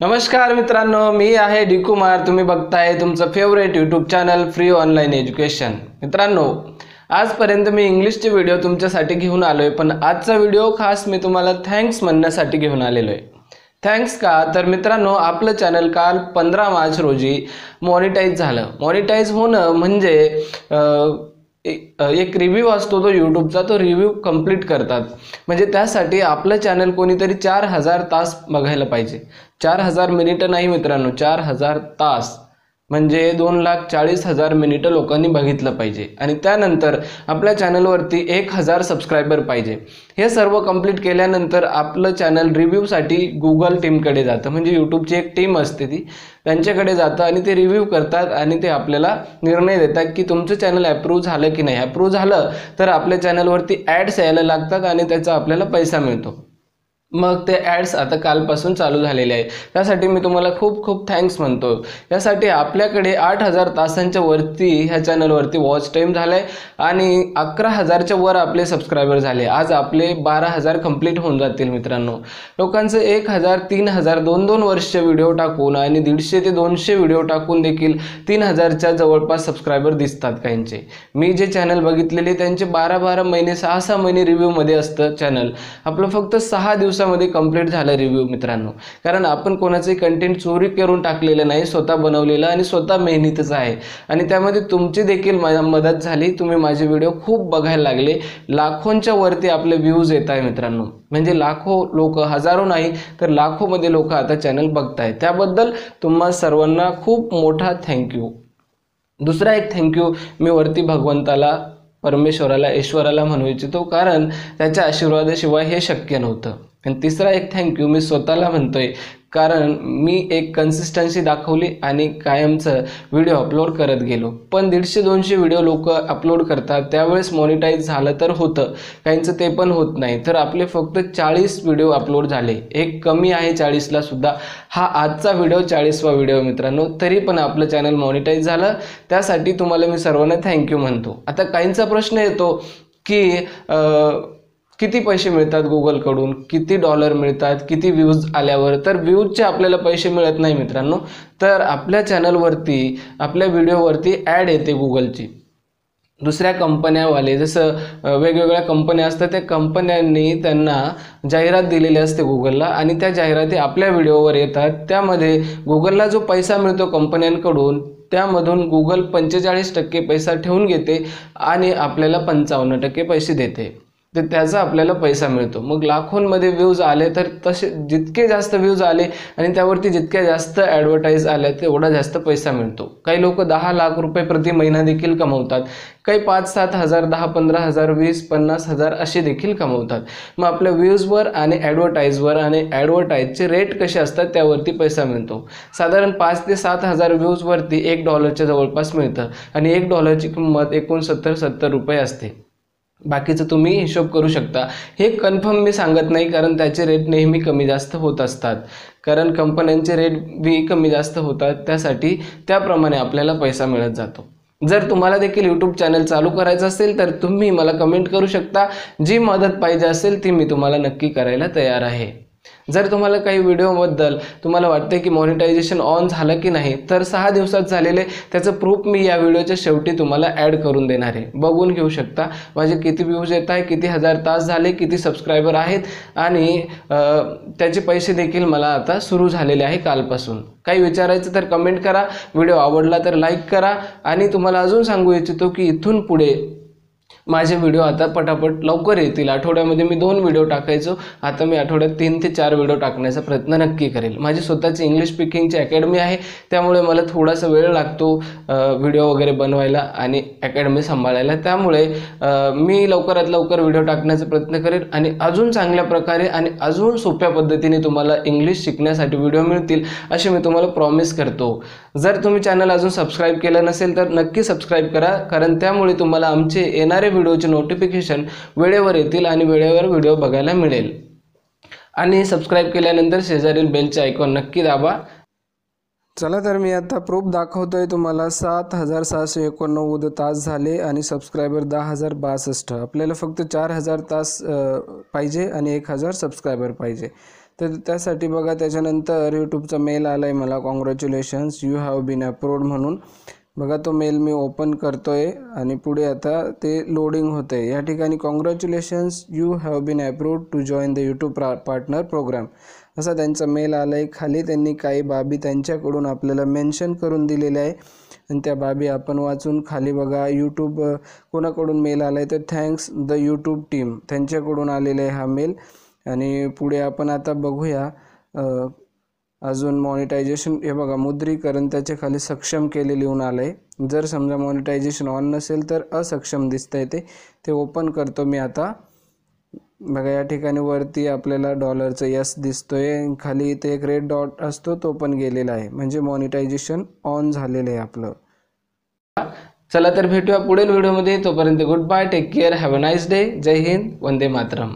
नमस्कार मित्रांनो, मी आहे डी कुमार। तुम्ही बघताय तुमचं favourite YouTube channel free online education. मित्रांनो, आजपर्यंत मी इंग्लिशचे व्हिडिओ तुमच्यासाठी घेऊन आलोय, पण आजचा व्हिडिओ खास मी तुम्हाला थँक्स म्हणण्यासाठी घेऊन आलेलो आहे। थँक्स का तर मित्रांनो, आपलं चॅनल काल 15 मार्च रोजी मॉनिटाईज झालं। मॉनिटाईज होणं म्हणजे एक रिव्ह्यू असतो तो यूट्यूबचा, तो रिव्ह्यू कंप्लीट करतात। म्हणजे त्यासाठी आपलं चॅनल कोणीतरी 4000 तास बघायला पाहिजे। 4000 मिनिटं नाही मित्रांनो, 4000 तास म्हणजे 2,40,000 मिनिटं लोकांनी बघितलं पाहिजे। आणि त्यानंतर आपल्या चॅनलवरती 1000 सबस्क्रायबर पाहिजे। हे सर्व कंप्लीट केल्यानंतर आपलं चॅनल रिव्ह्यूसाठी गुगल टीमकडे जातं। म्हणजे यूट्यूबची एक टीम असते, ती त्यांच्याकडे जातं आणि ते रिव्ह्यू करतात आणि ते आपल्याला निर्णय देतात की तुमचं चॅनल अप्रूव्ह झालं की नाही। अप्रूव्ह झालं तर आपल्या चॅनलवरती ॲड्स यायला लागतात आणि त्याचा आपल्याला पैसा मिळतो। मग ते ॲड्स आता कालपासून चालू झालेले आहे। त्यासाठी मी तुम्हाला खूप खूप थँक्स म्हणतो। यासाठी आपल्याकडे 8000 तासांच्या वरती ह्या चॅनलवरती वॉच टाईम झाला आहे आणि 11000च्या वर आपले सबस्क्रायबर झाले। आज आपले 12000 कंप्लीट होऊन जातील मित्रांनो। लोकांचं 1000 3000 2-2 वर्ष व्हिडिओ टाकून आणि 150 ते 200 व्हिडिओ टाकून देखील 3000च्या जवळपास सबस्क्रायबर दिसतात काहींचे। मी जे चॅनल बघितलेले त्यांचे 12-12 महिने 6-6 महिने रिव्ह्यूमध्ये असतं चॅनल। आपलं फक्त 6 दिवसामध्ये कंप्लीट झालं रिव्ह्यू मित्रांनो। कारण आपण कोणाचे कंटेंट चोरी करून टाकलेलं नाही, स्वतः बनवलेलं आणि स्वतः मेहनतीच आहे। आणि त्यामध्ये तुमची देखील मदत झाली। तुम्ही माझे व्हिडिओ खूप बघायला लागले। लाखोंच्या वरती आपले व्ह्यूज येत आहे मित्रांनो। म्हणजे लाखो लोक, हजारो नाही तर लाखो मध्ये लोक आता चॅनल बघतायत। त्याबद्दल तुम्हा सर्वांना खूप मोठा थँक्यू। दुसरा एक थँक्यू मी वरती भगवंताला, परमेश्वराला, ईश्वराला म्हणू इच्छितो, कारण त्याच्या आशीर्वादाशिवाय हे शक्य नव्हतं। आणि तिसरा एक थँक्यू मी स्वतःला म्हणतोय, कारण मी एक कन्सिस्टन्सी दाखवली आणि कायमचं व्हिडिओ अपलोड करत गेलो। पण 150-200 व्हिडिओ लोक अपलोड करतात, त्यावेळेस मॉनिटाईज झालं तर होतं, काहींचं ते पण होत नाही। तर आपले फक्त 40 व्हिडिओ अपलोड झाले। एक कमी आहे 40ला सुद्धा। हा आजचा व्हिडिओ 40वा व्हिडिओ मित्रांनो, तरी पण आपलं चॅनल मॉनिटाईज झालं। त्यासाठी तुम्हाला मी सर्वांना थँक्यू म्हणतो। आता काहींचा प्रश्न येतो की किती पैसे मिळतात गुगलकडून, किती डॉलर मिळतात, किती व्ह्यूज आल्यावर। तर व्ह्यूजचे आपल्याला पैसे मिळत नाही मित्रांनो। तर आपल्या चॅनलवरती, आपल्या व्हिडिओवरती ॲड येते गुगलची। दुसऱ्या कंपन्यावाले, जसं वेगवेगळ्या कंपन्या असतात, त्या कंपन्यांनी त्यांना जाहिरात दिलेली असते गुगलला आणि त्या जाहिराती आपल्या व्हिडिओवर येतात। त्यामध्ये गुगलला जो पैसा मिळतो कंपन्यांकडून, त्यामधून गुगल 45% पैसा ठेवून घेते आणि आपल्याला 55% पैसे देते। तर त्याचा आपल्याला पैसा मिळतो। मग लाखोंमध्ये व्ह्यूज आले तर तसे जितके जास्त व्ह्यूज आले आणि त्यावरती जितक्या जास्त ॲडव्हर्टाईज आल्या तेवढा जास्त पैसा मिळतो। काही लोक 10 लाख रुपये प्रति महिना देखील कमवतात, काही 5-7 हजार, 10-15 हजार, 20-50 हजार असे देखील कमवतात। मग आपल्या व्ह्यूजवर आणि ॲडव्हर्टाईजवर आणि ॲडव्हर्टाईजचे रेट कसे असतात त्यावरती पैसा मिळतो। साधारण 5 ते 7 हजार व्ह्यूजवरती $1 जवळपास मिळतं आणि $1ची किंमत 69-70 रुपये असते। बाकीचं तुम्ही हिशोब करू शकता। हे कन्फर्म मी सांगत नाही, कारण त्याचे रेट नेहमी कमी जास्त होत असतात, कारण कंपन्यांचे रेट बी कमी जास्त होतात। त्यासाठी त्याप्रमाणे आपल्याला पैसा मिळत जातो। जर तुम्हाला देखील यूट्यूब चॅनल चालू करायचं असेल तर तुम्ही मला कमेंट करू शकता। जी मदत पाहिजे असेल ती मी तुम्हाला नक्की करायला तयार आहे। जर तुम्हाला काही व्हिडिओबद्दल तुम्हाला वाटते की मॉनिटायझेशन ऑन झालं की नाही, तर 6 दिवसात झालेले त्याचं प्रूफ मी या व्हिडिओच्या शेवटी तुम्हाला ॲड करून देणार आहे। बघून घेऊ शकता माझे किती व्ह्यूज येत आहे, किती हजार तास झाले, किती सबस्क्रायबर आहेत आणि त्याचे पैसे देखील मला आता सुरू झालेले आहे कालपासून। काही विचारायचं तर कमेंट करा, व्हिडिओ आवडला तर लाईक करा। आणि तुम्हाला अजून सांगू इच्छितो की इथून पुढे माझे व्हिडिओ आता पटापट लवकर येतील। आठवड्यामध्ये मी 2 व्हिडिओ टाकायचो, आता मी आठवड्यात 3 ते 4 व्हिडिओ टाकण्याचा प्रयत्न नक्की करेल। माझी स्वतःची इंग्लिश स्पीकिंगची अकॅडमी आहे, त्यामुळे मला थोडासा वेळ लागतो व्हिडिओ वगैरे बनवायला आणि अकॅडमी सांभाळायला। त्यामुळे मी लवकरात लवकर व्हिडिओ टाकण्याचा प्रयत्न करेल आणि अजून चांगल्या प्रकारे आणि अजून सोप्या पद्धतीने तुम्हाला इंग्लिश शिकण्यासाठी व्हिडिओ मिळतील असे मी तुम्हाला प्रॉमिस करतो। जर तुम्ही चॅनल अजून सबस्क्राईब केलं नसेल तर नक्की सबस्क्राईब करा, कारण त्यामुळे तुम्हाला आमचे येणारे व्हिडिओचे नोटिफिकेशन वेळेवर येतील आणि वेळेवर व्हिडिओ बघायला मिळेल। आणि सबस्क्राईब केल्यानंतर शेजारील बेलचे आयकॉन नक्की दाबा। चला तर मी आता प्रूफ दाखवतोय तुम्हाला। 7689 तास झाले आणि सबस्क्रायबर 10,062। आपल्याला फक्त 4000 तास पाहिजे आणि 1000 सबस्क्रायबर पाहिजे। तर त्यासाठी बघा त्याच्यानंतर यूट्यूबचा मेल आला आहे मला, congratulations you have been approved म्हणून. बघा तो मेल मी ओपन करतो आहे आणि पुढे आता ते लोडिंग होतं आहे. या ठिकाणी congratulations you have been approved to join the YouTube partner program असा त्यांचा मेल आला आहे. खाली त्यांनी काही बाबी त्यांच्याकडून आपल्याला मेन्शन करून दिलेल्या आहे आणि त्या बाबी आपण वाचून खाली बघा यूट्यूब कोणाकडून मेल आला आहे तर थँक्स द यूट्यूब टीम त्यांच्याकडून आलेला आहे हा मेल. आणि पुढे आपण आता बघूया अजून मॉनिटायझेशन. हे बघा मुद्रीकरण त्याच्या खाली सक्षम केले लिहून आलं आहे. जर समजा मॉनिटायझेशन ऑन नसेल तर असक्षम दिसतंय ते ओपन करतो मी आता. बघा या ठिकाणी वरती आपल्याला डॉलरचं यस दिसतोय, खाली इथे एक रेड डॉट असतो तो पण गेलेला आहे, म्हणजे मॉनिटायझेशन ऑन झालेलं आहे आपलं. चला तर भेटूया पुढील व्हिडिओमध्ये. तोपर्यंत good bye, take care, have a nice day. जय हिंद, वंदे मातरम.